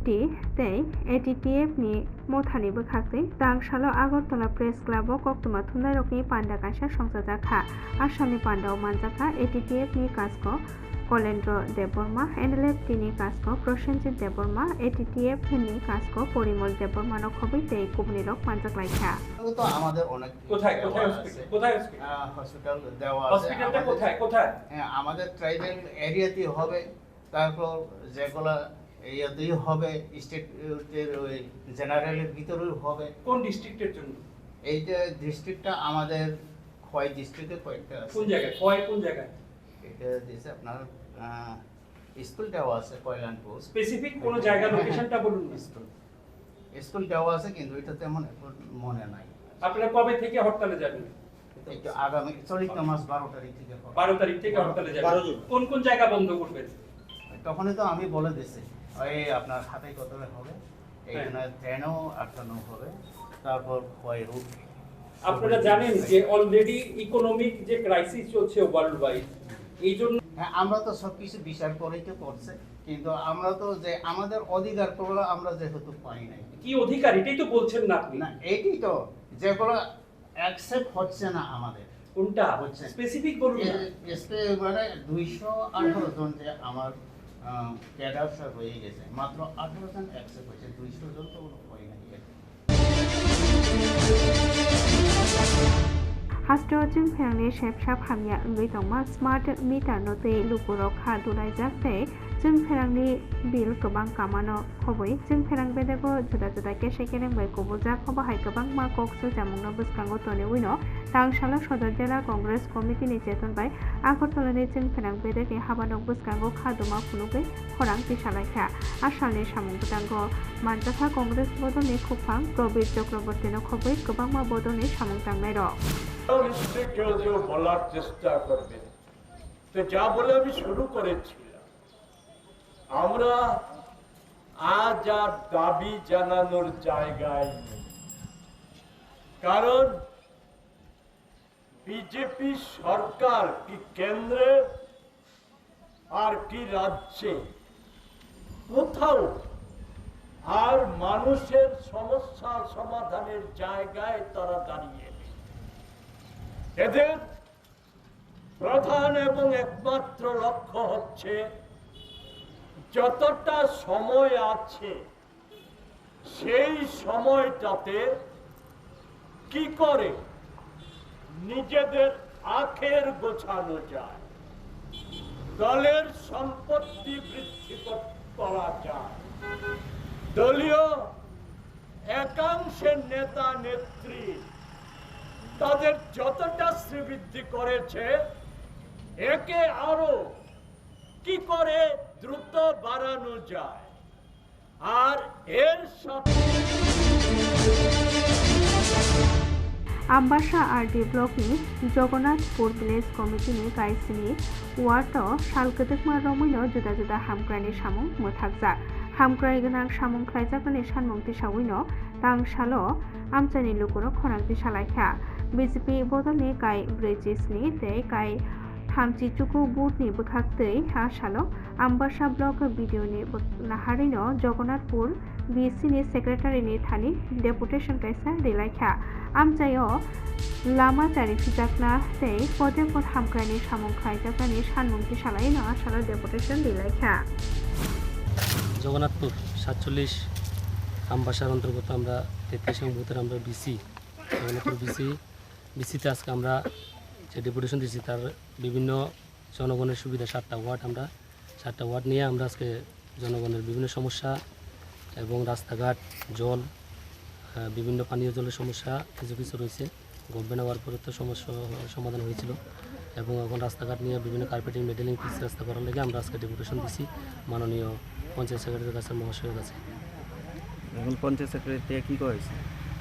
tei ATTF ni mothani bwkhaktai tangsalo Agartala Press Club o koktuma thunai rokni panda kaisa songchajak Assamni pandao manjaka ATTF ni kasko Kolendro Deborma NLF ni kasko Prosenjit Deborma ATTF ni kasko Porimol Deborma no khoboi tei kubni rok manjak laikha তো আমাদের অনেক কোথায় hospital দেওয়া আছে হসপিটালটা কোথায় হ্যাঁ আমাদের ট্রাইবাল এরিয়াতেই হবে তারপর যেগুলা এরিয়াতেই হবে স্টেটের ওই জেনারেলের ভিতরেও হবে কোন ডিস্ট্রিক্টের জন্য এইটা ডিস্ট্রিক্টটা আমাদের খোয়াই ডিস্ট্রিক্টে কয়েকটা আছে কোন জায়গায় এটা দিয়েছে আপনার স্কুল দেওয়া আছে কয়লানপুর স্পেসিফিক কোন জায়গা লোকেশনটা বলুন না স্কুল দেওয়া আছে কিন্তু এটা তেমন মনে নাই আপনারা কবে থেকে হরতালে যাবেন একটু আগামী চলিত মাস 12 তারিখ থেকে 12 তারিখ থেকে হরতালে যাবেন কোন জায়গা বন্ধ করবেন তখনই তো আমি বলে দিছি ওই আপনার হাতেই কত হবে এইখানে ট্রেনও আটকানো হবে তারপর খোয়াই রুট আপনারা জানেন যে অলরেডি ইকোনমিক যে ক্রাইসিস চলছে ওয়ার্ল্ড ওয়াইড এই জন্য হ্যাঁ আমরা তো সবকিছু বিচার করেই তো করছে কিন্তু আমরা তো যে আমাদের অধিকারগুলো আমরা যেহেতু পাই নাই কি অধিকার এটাই তো বলছেন না আপনি না এইটাই তো যেগুলো অ্যাকসেপ্ট হচ্ছে না আমাদের কোনটা স্পেসিফিক বলুন না মানে 218 জন যে আমার ক্যাডার সব হয়ে গেছে মাত্র 18 জন অ্যাকসেপ্ট হয়েছে 200 জন তো হয় নাই Hastro Jingpyangni Shepshap Hamya Ngui Tongma Smart Meter no tei Lupurok ha dulaijak tei Jingpyangni Bill Gobang Kamano Khoboi Jingpyang bedego juda keshe kereng bai kubujak khobahai gobang ma koksu jamungno bwskango toni uino tangsalo Sodor Jela Congress Committee ni cheton bai Agartala ni Jingpyang bedegi habanok bwskango khaduma phunugui khorang tisalaikha Assamni samung butango manjaka Congress bodoni khupang Probir Chakraborty no khoboi gobangma bodoni samung tangnai rok নিশ্চয়ই কেউ বলার চেষ্টা করবে তো যা বলে আমি শুরু করেছিলাম আমরা আজ আর দাবি জানানোর জায়গায় নেই কারণ বিজেপি সরকার কি কেন্দ্রে আর কি রাজ্যে কোথাও আর মানুষের সমস্যা সমাধানের জায়গায় তারা দাঁড়িয়ে এদের প্রধান এবং একমাত্র লক্ষ্য হচ্ছে যতটা সময় আছে সেই সময়টাতে কি করে নিজেদের আখের গোছানো যায় দলের সম্পত্তি বৃদ্ধি করা যায় দলীয় একাংশের নেতা নেত্রী তাদের যতটা শ্রীবৃদ্ধি করেছে একে আরো কি করে দ্রুত বাড়ানো যায় আর এর সাথে Ambasha RD Block ni Jagannathpur Village Committee ni kaisini Wato Salketekma Romino juda hamkrani samung muthakjak hamkrai gonang samung khlaijakni sanmung tisawino tangsalo amchani lukuro khorang tisalaikha BJP bodolni kai bridges ni tei kai thamchi chuku boot ni bwkhaktei asalo Ambasha Block video ni naharino Jagannathpur BC ni secretary ni thani deputation kaisa rilaikha amchaio lama tari fijakna tei pode pod hamkrani samung khlaijakni sanmung tisalaino asalo deputation rilaikha Jagannathpur 47 আমবাসার অন্তর্গত আমরা 33 বুথের আমরা BC Jagannathpur বিসিতে আজকে আমরা যে deputation দিয়েছি তার বিভিন্ন জনগণের সুবিধা 7টা ওয়ার্ড নিয়ে আমরা আজকে জনগণের বিভিন্ন সমস্যা এবং রাস্তাঘাট জল বিভিন্ন পানীয় জলের সমস্যা কিছু রয়েছে গভর্নমেন্ট হওয়ার পরে তো সমস্যা সমাধান হয়েছিল এবং এখন রাস্তাঘাট নিয়ে বিভিন্ন কার্পেটিং মেডেলিং পিচ রাস্তা করার লেগে আমরা আজকে ডেপুটেশন দিয়েছি মাননীয় পঞ্চায়েত সেক্রেটারির কাছে মহাশয়ের কাছে এখন পঞ্চায়েত সেক্রেটারি কী করেছে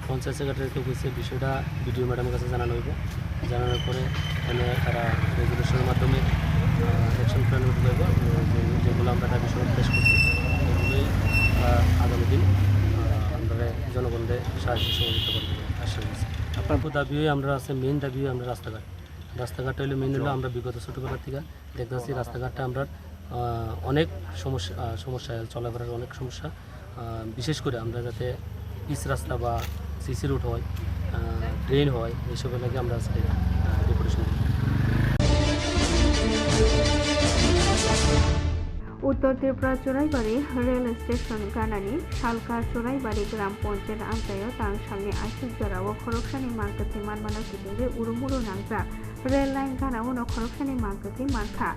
পঞ্চায়েত সেক্রেটারিকে বলছে বিষয়টা বিডিও ম্যাডামের কাছে জানানো হইব জানানোর পরে এখানে তারা রেজলিউশনের মাধ্যমে অ্যাকশন প্ল্যান উঠবে যেগুলো আমরা দাবি সহ পেশ করছি এগুলোই আগামী দিন আমরা জনগণদের সাহায্য সহযোগিতা করতে আশ্বাস দিচ্ছি আপনার দাবি আমরা আছে মেইন দাবি আমরা রাস্তাঘাট হইলে মেইন হলো আমরা বিগত ছোটোবেলার থেকে দেখতেছি রাস্তাঘাটটা আমরা অনেক সমস্যা চলাফেরার অনেক সমস্যা বিশেষ করে আমরা যাতে পিচ রাস্তা বা সিসি রোড হয়, ড্রেন হয়, এসবের লাগে আমরা আজকে ডেপুটেশন করি। উত্তর ত্রিপুরা চোরাইবাড়ি রেল স্টেশন গানানি শালকা চোরাইবাড়ি গ্রাম পঞ্চায়েত আঞ্চায় তাংসাংনি আইসিক জরাও খরকসানি মানকাথি মানমানা কিদিরে উরুমুরু নাংজা রেল লাইন গানাও ন খরকসানি মানকাথি মানখা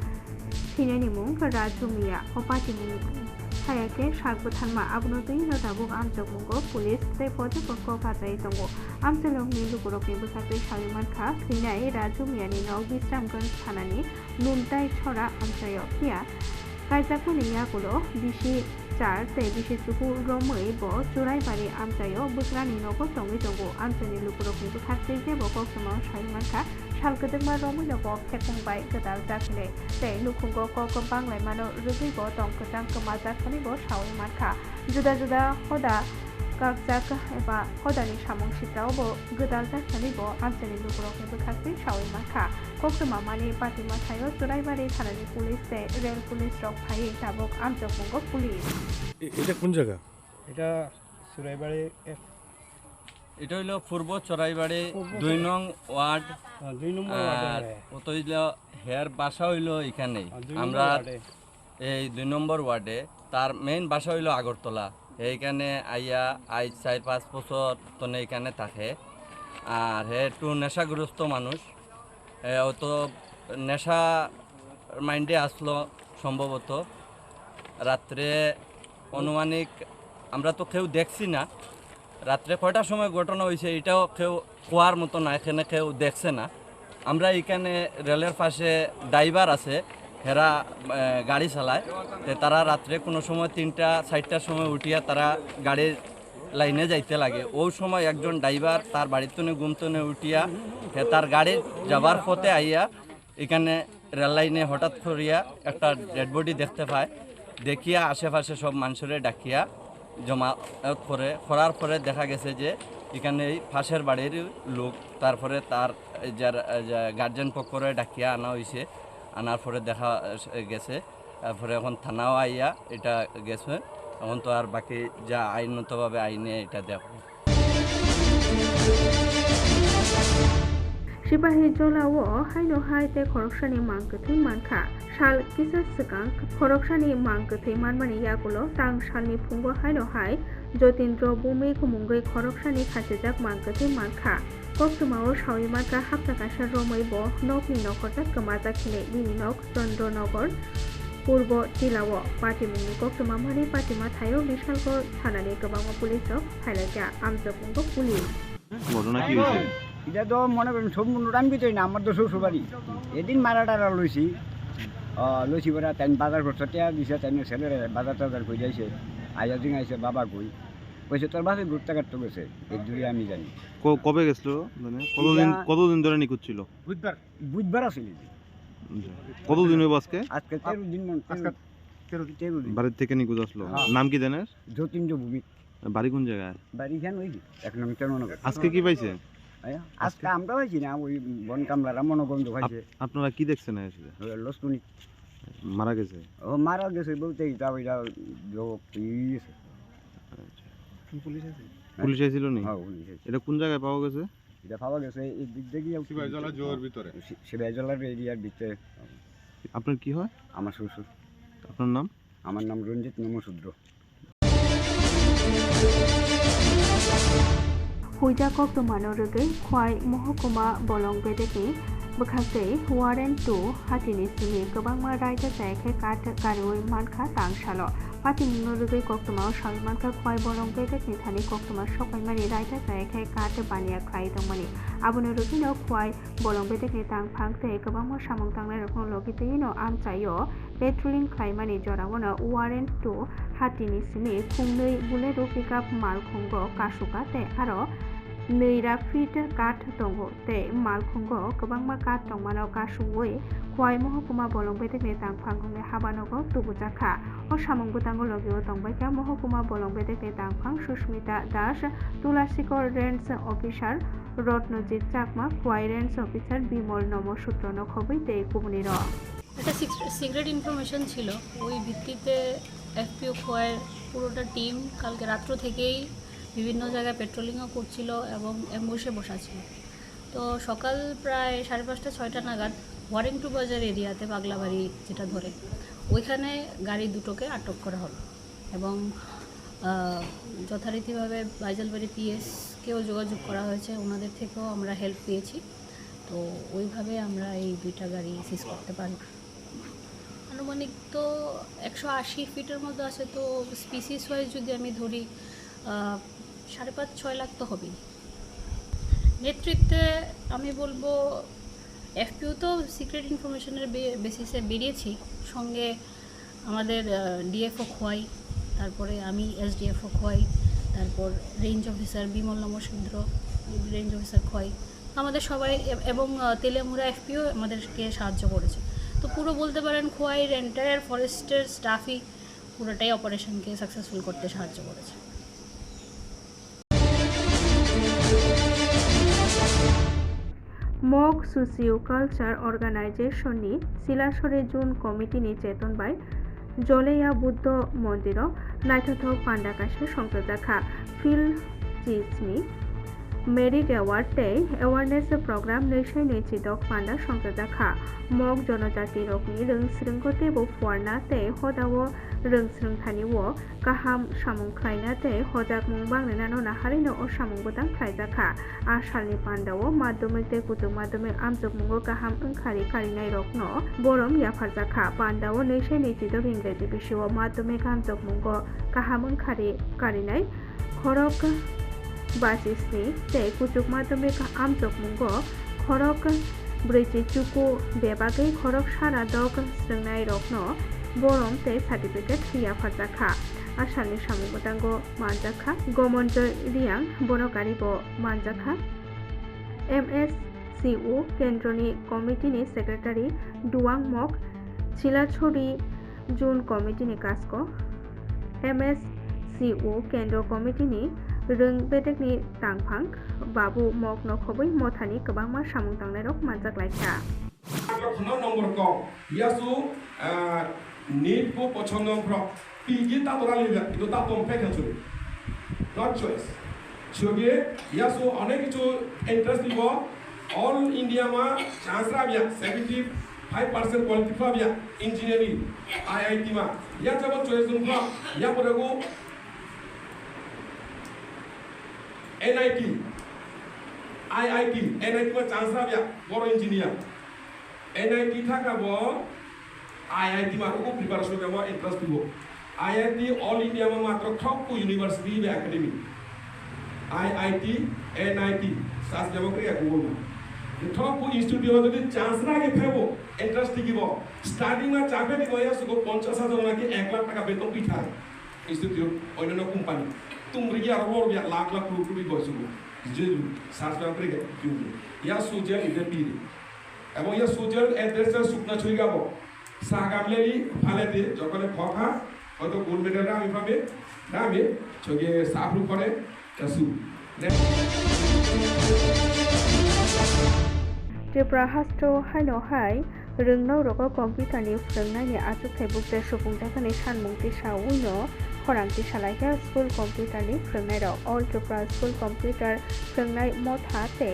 থিনানি মুং রাজু মিয়া অপাতি মুং সায়াকে সাগবো থানমা আবনতই ন দাবুক আমজগমুঙ্গো পুলিশ তে পর্যপক্ষ কাজাই দङ আমচলংनि লুকুরকनि बोखाखै सावि मानखा थैनाय राजु मियानि न बिश्रामगंज थानानि नुनताय छरा आमचाय किया কাইজাকনি ইয়াগুলো বিশি চার তে বিশি চুকু রমৈ ব চোরাইবাড়ি আমচায় বুসরানি নগর দङै দङ আমচানি লুকুরকनि बोखाखै जे বকসমা সাवि मानखा সালকদমা রমৈ নব খেপংবাই গদাল জাখলে তে লুকুঙ্গ কক বাংলায় মানো রুগৈ ব দংকজাং কমা জাখনি ব সাवि मानखा जुदा जुदा हदा কাকজাক এবা হদানি সামং সিত্রাও ব গদাল জাখনি ব আমচানি লুকুরকनि बोखाखै সাवि मानखा কক্তমা মানি পাতিমা থায়ো চোরাইবাড়ি থানানি পুলিশ তে রেল পুলিশ রক ফাই দাবক আমজগমুঙ্গ পুলিশ। এটা কোন জায়গা? এটা চোরাইবাড়ি এটা হইল পূর্ব চরাইবাড়ি 2 নং ওয়ার্ড। 2 নম্বর আর ওয়ার্ডে কত হইল হেয়ার বাসা হইল এখানেই। 2 আমরা নম্বর ওয়ার্ডে এই 2 নম্বর ওয়ার্ডে, তার মেইন বাসা হইল আগরতলা। এইখানে আইয়া 4-5 বছর তনে এখানে থাকে। আর হে একটু নেশাগ্রস্ত মানুষ, অত নেশা মাইন্ডে আসলো সম্ভবত। রাত্রে অনুমানিক আমরা তো কেউ দেখছি না, রাত্রে কয়টার সময় ঘটনা হয়েছে এটাও কেউ কোয়ার মতো না, এখানে কেউ দেখছে না। আমরা এখানে রেলের পাশে ড্রাইভার আছে, হেরা গাড়ি চালায়, তারা রাত্রে কোনো সময় 3টা-4টার সময় উঠিয়া তারা গাড়ির লাইনে যাইতে লাগে। ওই সময় একজন ড্রাইভার তার বাড়িতে ঘুমতনে উঠিয়া তার গাড়ি যাবার পথে আইয়া এখানে রেল লাইনে হঠাৎ করিয়া একটা ডেড বডি দেখতে পায়। দেখিয়া আশেপাশে সব মানুষের ডাকিয়া জমা করার পরে দেখা গেছে যে এখানে এই পাশের বাড়ির লোক, তারপরে তার যার গার্জেন পক্ষরে ডাকিয়া আনা হয়েছে। আনার পরে দেখা গেছে, তারপরে এখন থানাও আইয়া এটা গেছে। এখন তো আর বাকি যা আইনতভাবে আইনে এটা দেখো। সিপাহী জলাও হাইনো হাইতে খরকসানি মাংকথৈ মানখা সাল কিসা সিকাং খরকসানি মাংকথৈ মানমানি ইয়াগুলো তাং সালনি ফুঙ্গ হাইনো হাই যতীন্দ্র বুমি খুমুঙ্গৈ খরকসানি খাসিজাক মাংকথৈ মানখা কক্তমাও সাवि मानखा हाप्ताकाशा रमৈ ब नकनि नखरजाक गोमाजाखिले बिनि नक चन्द्रनगर পূর্ব টিলাও পাটিমুংনি কক্তমা মানি পাটিমা থায়ো বিশালগড় থানানি গোবাং পুলিশ ফাইলাইয়া আমজগমুঙ্গ পুলিশ। ঘটনা কি হয়েছে? এটা তো মনে করেন সম্পূর্ণ টাইম ভিতরে না, আমার তো শ্বশুরবাড়ি। এদিন মারা টারা লইছি পরে তাই বাজার করছে, টেয়া দিছে, তাই ছেলেরা বাজার টাজার করে যাইছে। আইয়া দিন আইসে বাবা কই কইছে তোর বাসে ঘুরতে কাটতে গেছে, এই দূরে আমি জানি। কবে গেছিল? মানে কতদিন ধরে নিখোঁজ ছিল? বুধবার আসলে কতদিন হইব আজকে? আজকে 13 দিন। 13 দিন বাড়ির থেকে নিখোঁজ আসলো। হ্যাঁ। নাম কি জানেন? যতীন্দ্র ভূমি। বাড়ি কোন জায়গায়? বাড়ি কেন ওই 1 নং চন্দ্রনগর। আজকে কি পাইছে? আজকে আমরা পাইছি না, ওই বন কামলারা মনোগন্ধ পাইছে। আপনারা কি দেখছেন? আসলে লস্কুনি মারা গেছে। ও মারা গেছে বলতে যাও এটা গেছে। পুলিশ আইছিল নি? হ্যাঁ পুলিশ আইছে। এটা কোন জায়গায় পাওয়া গেছে? এটা পাওয়া গেছে এই দিক থেকে শিবাজলা জোয়ার ভিতরে, শিবাজলার এরিয়ার ভিতরে। আপনার কি হয়? আমার শ্বশুর। আপনার নাম? আমার নাম রঞ্জিত নমশূদ্র। হুইজা কক্তমানো রোগৈ খোয়াই মহকুমা বलं बेदेखि बोखाखै वारेन्ट 2 हातिनि सिंनि गोबांमा रायजो जायाखै काट गारिवै मानखा तांसालो पातिमुंनो रोगै कक्तमाव सावि मानखा खवाय बलं बेदेखि थानि कक्तमा सकायमानि रायजो जायाखै काट बानिया ख्लाय दंमानि आबुनो रोगैनो खवाय बलं बेदेखि तांफांते गोबांमा सामं तांनाय रखम लगितैनो आमचायो पेट्रोलिं ख्लायमानि जरावनो वारेन्ट 2 हातिनि सिंनि खुंनै बुलेरो पिकआप मालखुंगो कासुकाते आरो नैरा फिट काट दङ ते मालखुंगो गोबांमा काट दंमानो कासुवै खवाय महकुमा बलं बेदेखि तांफांगनि हाबानगो तुबुजाखा ओ सामं बुतांगो लगियो दंबायखा महकुमा बलं बेदेखि तांफां सुस्मिता दास तुलासीगढ़ रेंज अफिसार रत्नजित चाकमा खवाय रेंज अफिसार बिमल नमशूद्र नखबै ते कुबुनिर একটা সিক্রেট ইনফরমেশন ছিল, ওই ভিত্তিতে এফপিও খোয়ার পুরোটা টিম কালকে রাত্র থেকেই বিভিন্ন জায়গায় পেট্রোলিংও করছিল এবং অ্যাম্বুশে বসা ছিল। তো সকাল প্রায় 5:30-6টা নাগাদ ওয়ারিংটু বাজার এরিয়াতে পাগলাবাড়ি যেটা ধরে ওইখানে গাড়ি দুটোকে আটক করা হলো এবং যথারীতিভাবে বাইজালবাড়ি পিএসকেও যোগাযোগ করা হয়েছে, ওনাদের থেকেও আমরা হেল্প পেয়েছি। তো ওইভাবে আমরা এই 2টা গাড়ি সিজ করতে পারি। আনুমানিক তো 180 ফিটের মধ্যে আছে, তো স্পিসিস ওয়াইজ যদি আমি ধরি 5.5-6 লাখ তো হবেই। নেতৃত্বে আমি বলবো এফপিও তো সিক্রেট ইনফরমেশনের বেসিসে বেরিয়েছি, সঙ্গে আমাদের ডিএফও খোয়াই, তারপরে আমি এসডিএফও খোয়াই, তারপর range officer Bimal Namasudra range officer Khowai, আমাদের সবাই এবং তেলেমুরা এফপিও আমাদেরকে সাহায্য করেছে। তো পুরো বলতে পারেন খোয়াইয়ের এন্টায়ার ফরেস্টের স্টাফই পুরোটাই অপারেশনকে সাকসেসফুল করতে সাহায্য করেছে। মগ সোসিও কালচাर अर्गानाइजेशननि सिलासरे जुन कमिटिनि चेतनबाय जलेया बुद्ध मन्दिर नायथावथाव पान्डागासि संप्रजाखा फिल्ड चिजनि merit award day awareness programme नैसाय नैचिदक पान्डा संप्रजाखा मग जनजाति रकनि रोंस्रोंगते फुवारनाते हदावो रोंस्रोंथानिवो गाहाम सामुंख्लायनाते हजाकमुं बांग्लायनानो नाहारिनो असामुंबोदां ख्लायजाखा आसालनि पान्डावो माध्यमिक कुतुब माध्यमिक आमजोगमुंगो गाहाम ओंखारि कारिनाय रकनो बरम याफारजाखा पान्डावो नैसाय नैचिदक इंग्रेजी बिषयआव माध्यमिक आमजोगमुंगो गाहाम ओंखारि कारिनाय खरक बासिस्नि ते कुतुब माध्यमिक आमजोगमुंगो खरक 47 बेबागै खरक सारा दक स्रोंनाय रकनो बरम ते सार्टिफिकेट याफारजाखा आसामनि सामुंबोदांगो मानजाखा गमनजय रियां बनकारिबो मानजाखा एमएससीओ केन्द्रनि कमिटिनि सेक्रेटारि दुवां मग सिलाछरि जुन कमिटिनि कास्को एमएससीओ केन्द्र कमिटिनि रोंबेदेकनि तांफां बाबु मग नखबै मथानि गोबांमा सामुं तांनाय रक मानजाग्लायखा nomor ko yasu need ko pochondong pro pigi ta tora liga itu ta tom peka churi not choice choge yasu onek kichu interest dibo all india ma chance rabia 75% quality rabia engineering IIT ma ya jabo choice dun pro ya porego NIT NIT ma chance rabia boro engineer NIT থাকাবো IIT মারকো preparation কেমন interest দিব IIT all India মা মাত্র খকু university বে academy IIT NIT সাস Democrat একো না খকু institute যদি chance রাগে ফেবো interest দিব স্টার্টিং মা চাপে দিব ইয়াসুকো 50,000 নাকি 1 লাখ টাকা বেতন পিঠায় ইনস্টিটিউট অন্যান্য কোম্পানি তুমি কি আর বড় লাখ লাখ কোটি বসুকো যে সাস ডেমোক্রেট কিউবে ইয়াসু জেল ইদে পিরে এবং ইয়া সুজের এড্রেসে শুকনা ছুঁই গাবো সাগামলেলি ফালেতে যখন খখা হয়তো গোল্ড মেডেলটা আমি পাবে আমি ছগে সাফরু করে কাসু त्रिपुरा हास्ट्र हाइनहाय रोंनाव रगो कम्पिउटारनि फोरोंनायनि आजुथाय बुकते सुबुंथायफोरनि सानमुंथि सावैनो खरांथि सालायग्रा स्कुल कम्पिउटारनि फोरोंनाय रग अल त्रिपुरा स्कुल कम्पिउटार फोरोंनाय मथाते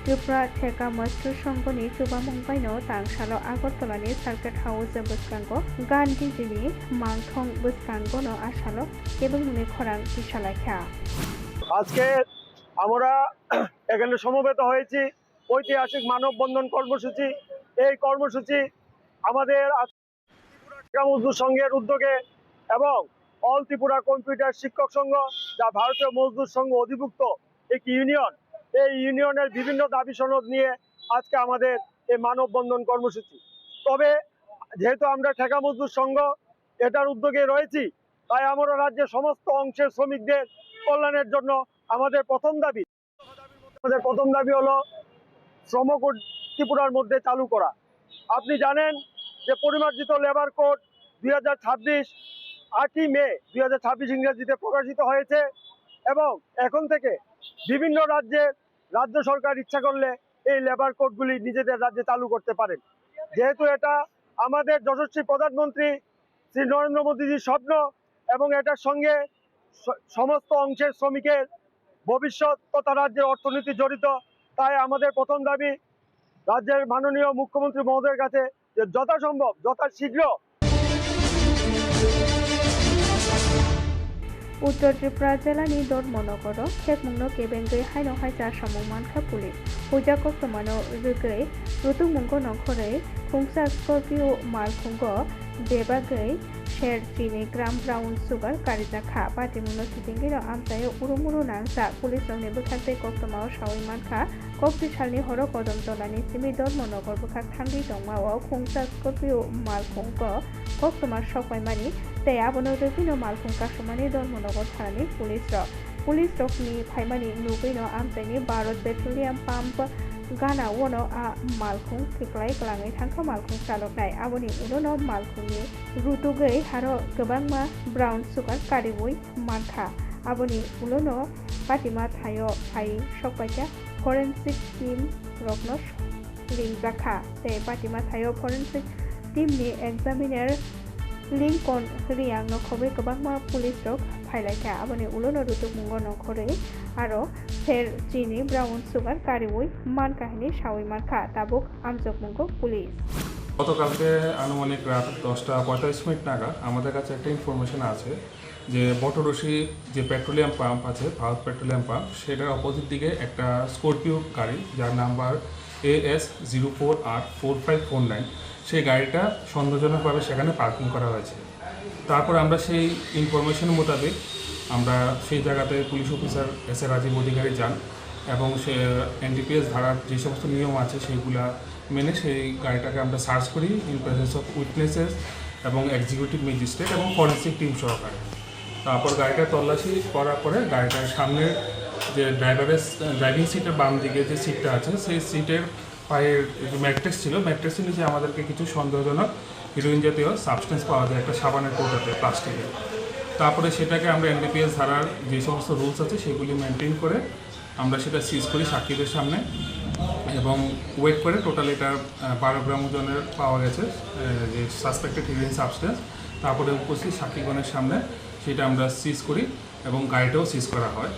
त्रिपुरा थेका मास्टर संघनि जुबामुंबायनो तांसालो आगरतलानि सार्किट हाउस बसकांगो गांधीजीनि मांथं बसकांगोनो आसालो केबलमुनि खरांथि सालायखा আজকে আমরা এখানে সমবেত হয়েছি ঐতিহাসিক মানববন্ধন কর্মসূচি। এই কর্মসূচি আমাদের ত্রিপুরা মজদুর সংঘের উদ্যোগে এবং অল ত্রিপুরা কম্পিউটার শিক্ষক সংঘ যা ভারতীয় মজদুর সংঘ অধিভুক্ত একটি ইউনিয়ন, এই ইউনিয়নের বিভিন্ন দাবি সনদ নিয়ে আজকে আমাদের এই মানববন্ধন কর্মসূচি। তবে যেহেতু আমরা ঠেকা মজদুর সংঘ এটার উদ্যোগে রয়েছি, তাই আমরা রাজ্যের সমস্ত অংশের শ্রমিকদের কল্যাণের জন্য আমাদের প্রথম দাবি হলো শ্রম কোড ত্রিপুরার মধ্যে চালু করা। আপনি জানেন যে পরিমার্জিত লেবার কোড 2026 8ই মে 2026 ইংরেজিতে প্রকাশিত হয়েছে এবং এখন থেকে বিভিন্ন রাজ্য সরকার ইচ্ছা করলে এই লেবার কোডগুলি নিজেদের রাজ্যে চালু করতে পারেন। যেহেতু এটা আমাদের যশস্বী প্রধানমন্ত্রী শ্রী নরেন্দ্র মোদীজির স্বপ্ন এবং এটার সঙ্গে সমস্ত অংশের শ্রমিকের ভবিষ্যৎ তথা রাজ্যের অর্থনীতি জড়িত। তাই আমাদের প্রথম দাবি রাজ্যের মাননীয় মুখ্যমন্ত্রী মহোদয়ের কাছে যে যথাসম্ভব যথাশীঘ্র উত্তর ত্রিপুরা জেলাनि धर्मनगर खेकमुंनो केबेंगै हाइनो हाइजा सामुंमानखा पुलिस हुइजा कक्तमानो रुगै रुतुंमुंगो नखरै खुंसा स्कर्पियो मालखुंगो बेबागै शेर चीनी ग्राम ब्राउन सुगार कारिजाखा पाटिमुनो सिटिंगिनो आमसायो उरुमुरु नांसा पुलिस रंनि बुथारदै कक्तमाओ सावै मानखा कक्ति सालनि हर कदम तलानि सिमि धर्मनगर बुखार थांगै दंमाओ खुंसा स्कर्पियो मालखुंगो कक्तमा सकबायमानि तै आबोनो रुबिनो मालखुं कासमानि Dharmanagar थानानि police रकनि फाइमानि नुगैनो आमसायनि Bharat petroleum pump गाना वनो आ मालखुं थिख्लाय ग्लाङै थांखा मालखुं चालकनाय आबोनि उनाव मालखुंनि रुतुगै हारो गोबांमा ब्राउन सुगार कारिबुइ मानखा आबोनि उनाव पाटिमा थायो फाइ सकबायजा फरेन्सिक टीम रकनो लिंजाखा तै पाटिमा थायो फरेन्सिक टीमनि एग्जामिनार लिंकन रियां नखबै गोबांमा पुलिस रक फाइलायखा आबोनि उनाव रुतुमुंगो नखरै आरो फेर चीनी ब्राउन सुगार कारिबुइ मान काहिनी सावै मानखा ताबुक আমজকमुंगो পুলিশ। গতকালকে আনুমানিক রাত 10:45 নাগাদ আমাদের কাছে একটা ইনফরমেশন আছে যে বটরশি যে পেট্রোলিয়াম পাম্প আছে ভারত পেট্রোলিয়াম পাম্প সেটার অপোজিট দিকে একটা স্করপিও গাড়ি যার নাম্বার AS04R4549 সেই গাড়িটা সন্দেহজনকভাবে সেখানে পার্কিং করা হয়েছে। তারপর আমরা সেই ইনফরমেশন মোতাবেক আমরা সেই জায়গাতে police officer S A Rajib Adhikari যান এবং সে NDPS ধারার যে সমস্ত নিয়ম আছে সেইগুলা মেনে সেই গাড়িটাকে আমরা সার্চ করি ইন প্রেজেন্স অফ উইটনেসেস এবং এক্সিকিউটিভ ম্যাজিস্ট্রেট এবং ফরেন্সিক টিম সহকারে। তারপর গাড়িটা তল্লাশি করার পরে গাড়িটার সামনের যে ড্রাইভিং সিটের বাম দিকে যে সিটটা আছে সেই সিটের পায়ের যে ম্যাট্রেস ছিল ম্যাট্রেসের নিচে আমাদেরকে কিছু সন্দেহজনক হিরোইন জাতীয় সাবস্টেন্স পাওয়া যায় একটা সাবানের কৌটাতে প্লাস্টিকের। তারপরে সেটাকে আমরা NDPS ধারার যে সমস্ত রুলস আছে সেগুলি মেনটেন করে আমরা সেটা সিজ করি সাক্ষীদের সামনে এবং ওয়েট করে টোটাল এটা 12 গ্রাম ওজনের পাওয়া গেছে যে সাসপেক্টেড হিরোইন সাবস্টেন্স। তারপরে উপস্থিত সাক্ষীগণের সামনে সেটা আমরা সিজ করি এবং গাড়িটাও সিজ করা হয়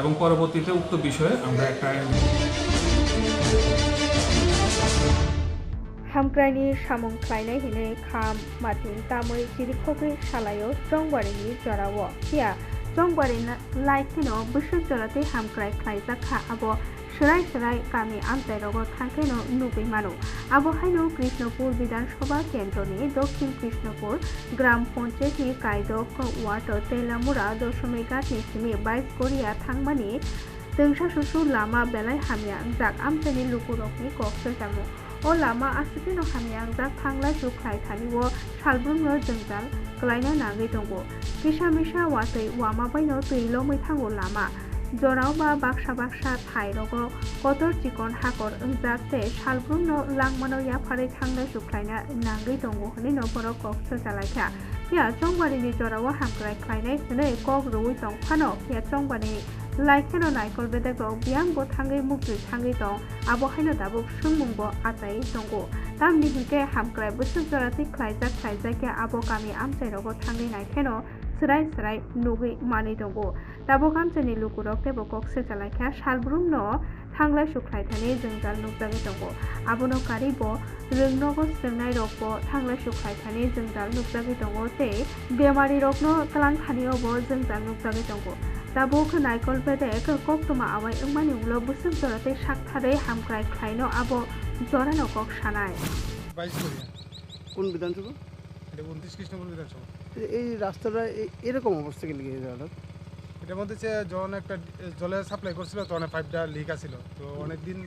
এবং পরবর্তীতে উক্ত বিষয়ে আমরা একটা हामक्राइनि सामुं ख्लायनाय हिनै खाम माथिं तामै जिरिखगै सालायो जंबारिनि जरावो हिया जंबारि लाइकेनो बोसोर जराते हामक्राइ ख्लायजाखा आबो सोराय गामि आमजायरगो थांखेनो नुगै मानो आबो हायनो कृष्णपुर विधानसभा केन्द्रनि दक्षिण कृष्णपुर ग्राम पञ्चायतनि कायदक वार्ड तेलामुरा दशमिक गाटनि सिमि 22 गरिया थांमानि दोंसा सुसु लामा बेलाय हामिया जाक आमजायनि लुकुरकनि कक्सर जामु ओ लामा आसिकेनो हामिया जाक थांलाय जुख्लाय थानिवो सालब्रुमनो जोंजाल ग्लायना नागै दंगो मिसा मिसा वासै वामाबायनो दैलो मैथांगो लामा जरावबा बाक्सा थाइरगो कतर चिकन हाकर जाते सालब्रुमनो लांमानो याफारै थांलाय जुख्लायना नागै दंगो हनिनो बर कक्सर जालायखा या जंबारिनि जरावो हामक्राय ख्लायनाय हनै कक रुइ दंफानो या जंबारि लाइकेनो नायकल बेदागो बियांगो थांगै मुक्ति थांगै दं आबो हायनो दाबो सुंमुंगो आताय दंगो तामनि हिके हामक्राय बोसोर जराति ख्लायजाके आबो गामि आमजायरगो थांगै नायखेनो सोराय नुगै मानै दंगो दाबो गामजायनि लुकुरक तेबो कक्सर जालायखा सालब्रुमनो थांलाय सुख्लायथानि जोंजाल नुजागै दंगो आबोनो कारिबो रोंनगो जोंनाय रकबो थांलाय सुख्लायथानि जोंजाल नुजागै दंगो ते बेमारि रकनो तलां थानियावबो जोंजाल नुजागै दंगो दाबो नायकल बेदेक कक्तमा आवाय ओंमानि उलो बोसोर जराते साकथारै हामक्राय ख्लायनो आबो जरानो कक सानाय 22 গরিয়া কোন বিধানসভা? এটা 29 কৃষ্ণপুর বিধানসভা। এই রাস্তাটা এরকম অবস্থা কেন গিয়ে জানো? এটার মধ্যে যখন একটা জলের সাপ্লাই করছিল তখন পাইপটা লিক আছিল তো অনেকদিন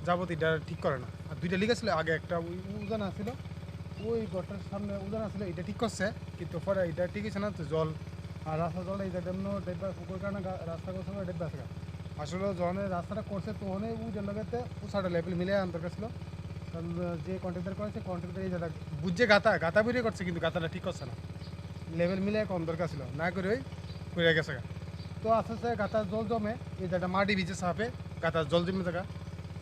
যাবত এটা ঠিক করে না আর দুইটা লিক আছিল আগে একটা উজান আছিল ওই ঘরটার সামনে উজান আছিল এটা ঠিক করছে কিন্তু পরে এটা ঠিক আছে না তো জল আর রাস্তা জল এই জায়গায় ডেটবা পুকুর কারণে রাস্তা করছিল ডেটবা আছে আসলে যখন রাস্তাটা করছে তখন ওই লাগাতে উষাটা লেভেল মিলে আনতে গেছিল কারণ যে কন্ট্রাক্টর করেছে কন্ট্রাক্টর এই জায়গা বুঝছে গাতা বেরিয়ে করছে কিন্তু গাতাটা ঠিক করছে না লেভেল মিলে কম দরকার ছিল না করে ওই করে গেছে তো আস্তে আস্তে গাতার জল জমে এই জায়গাটা মাটি ভিজে সাপে গাতার জল জমে জায়গা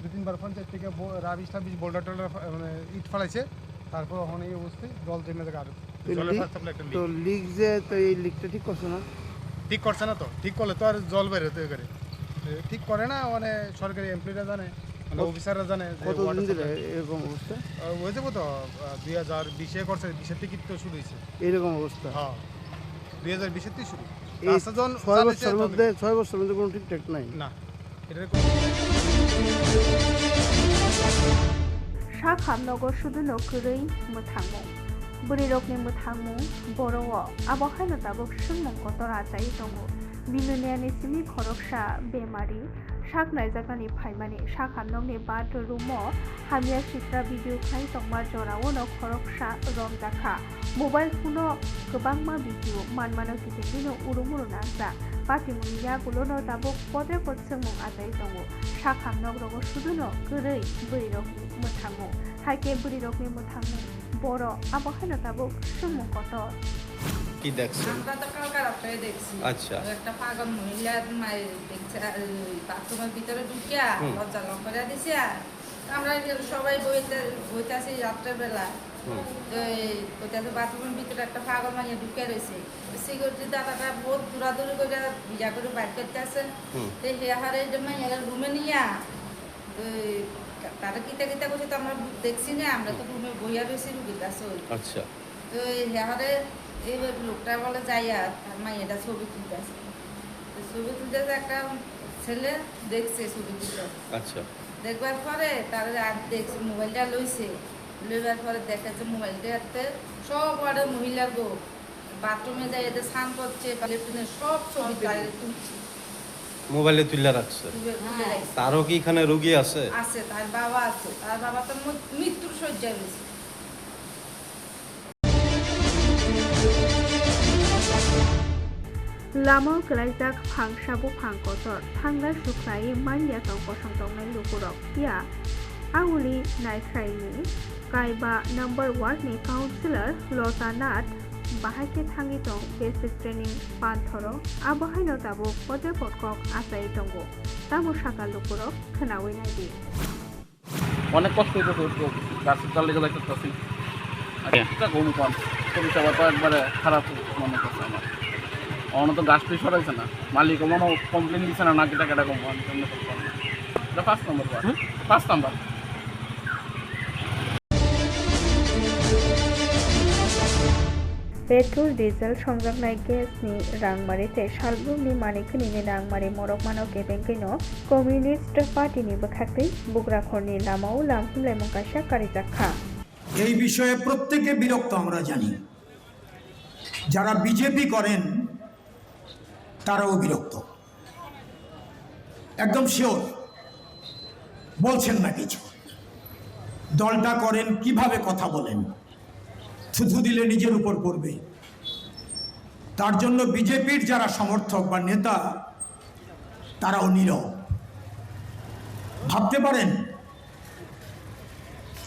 2-3 বার পঞ্চায়েত থেকে রাবিশ বোল্ডার টোল্ডার মানে ইট ফালাইছে তারপর ওখানে এই অবস্থায় জল জমে জায়গা আর জলের ফায়ার সাপ্লাই একটা তো লিক যে তো এই লিকটা ঠিক করছে না? ঠিক করছে না তো, ঠিক করলে তো আর জল বেরোতে করে ঠিক করে না, মানে সরকারি এমপ্লয়িরা জানে, মানে অফিসাররা জানে। কতদিন ধরে এরকম অবস্থা? হয়ে যাবো তো 2020-এ করছে, 20-এর থেকে তো শুরু হয়েছে এরকম অবস্থা? হ্যাঁ 2020-এর থেকে শুরু। এই 6 বছরের মধ্যে কোনো ঠিকঠাক নাই না। এটার শাখামনগর শুধু নকরই মোথাংমু বুড়িরকনি মোথাংমু বড় আবহাওয়া তাবক সুমং কতর আচাই দङ বিনুনিয়ানি সিমি খরকসা বেমারি শাক नायजागानि फाइमानि शाखामनगनि बाद रुम हामिया सित्रा भिडिअ खाइ तंमा जरावनो खरकसा रमजाखा मोबाइल फुनो गोबांमा भिडिअ मानमानो कितिनो उरुमुरु नाजा पातिमुनिया गुलोनो दाबो पदे पद सोंमु आजाय दङ शाखामनग रग सुदुनो गोरै बुरिरकनि मोथांमु हाइके बुरिरकनि मोथांमु बड़ आबहावा ताबक सुमु कत কি দেখছেন? আমরা তো কালকে রাতে দেখছি। আচ্ছা। একটা পাগল মহিলা দেখছে বাথরুমের ভিতরে ঢুকিয়া লজ্জা লঙ্কা দিছে। আমরা সবাই বইতে আছি রাত্রের বেলা। তো বাথরুমের ভিতরে একটা পাগল মাইয়া ঢুকে রয়েছে। সিকিউরিটি দাদাটা বহুত দূরাদূরি করে বিয়া করে বাইর করতে আছে। তো হেহারে মাইয়ার রুমে নিয়া তারা কিতা কিতা করছে তো আমরা দেখছি না, আমরা তো রুমে বইয়া রয়েছি রুগীর কাছে। আচ্ছা। তো হেহারে এই লোকটা বলে যাইয়া মাইয়াটা ছবি তুলতেছে, ছবি তুলতেছে একটা ছেলে দেখছে ছবি তুলতে। আচ্ছা। দেখবার পরে তারা আর দেখছে মোবাইলটা লইছে, লইবার পরে দেখে যে মোবাইলটাতে সব ওয়ার্ডের মহিলা গো বাথরুমে যাই এতে স্নান করছে, লেট্রিনে সব ছবি তুলছে, মোবাইলে তুলে রাখছে। তারও কি এখানে রোগী আছে? আছে, তার বাবা আছে, তার বাবা তো মৃত্যুর শয্যায় রয়েছে। Lama kelaijak phang sabu phang kotor thangla suklai manya tong kosong tongnai lukurok ya anguli naikraini kaiba number 1 ni councillor Lota Nath bahake thangi tong basic training panthoro abahaino tabo pode potkok asai tongo tamo sakal lukurok khnawi naidi অনেক কষ্ট হইতেছে গাছের তার লেগে লাগতেছি একটা ঘুম কম পরিষেবা তো একবারে খারাপ মনে করছে আমার। অন্য তো গাছ পিস সরাইছে না, মালিক মনে কমপ্লেন দিচ্ছে না নাকি টাকাটা কম এটা 5 নম্বর 5 নম্বর। पेट्रोल डिजेल संजाबनाय गेसनि रांमारिते सालबुंनि मानिखनि रांमारि मरकमानो गेबेंगैनो कमिउनिस्ट पार्टीनि बखाखै बुग्राखरनि नामाव लामहिमलाय मंकाशा कारिजाखा এই বিষয়ে প্রত্যেকে বিরক্ত আমরা জানি, যারা বিজেপি করেন তারাও বিরক্ত, একদম শিওর বলছেন না কিছু। দলটা করেন কিভাবে কথা বলেন, থুথু দিলে নিজের উপর পড়বে। তার জন্য বিজেপির যারা সমর্থক বা নেতা তারাও নীরব। ভাবতে পারেন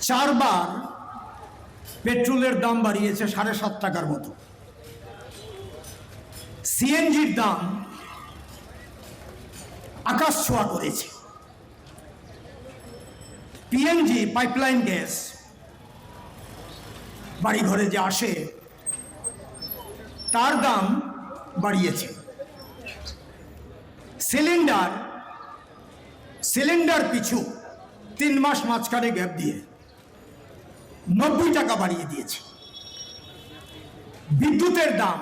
4 বার পেট্রোলের দাম বাড়িয়েছে 7.5 টাকার মতো, সিএনজির দাম আকাশ ছোঁয়া করেছে, পিএনজি পাইপলাইন গ্যাস বাড়ি ঘরে যে আসে তার দাম বাড়িয়েছে, সিলিন্ডার পিছু 3 মাস মাঝখানে গ্যাপ দিয়ে 90 টাকা বাড়িয়ে দিয়েছে। বিদ্যুতের দাম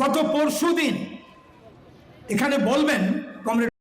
গত পরশুদিন এখানে বলবেন কমরেড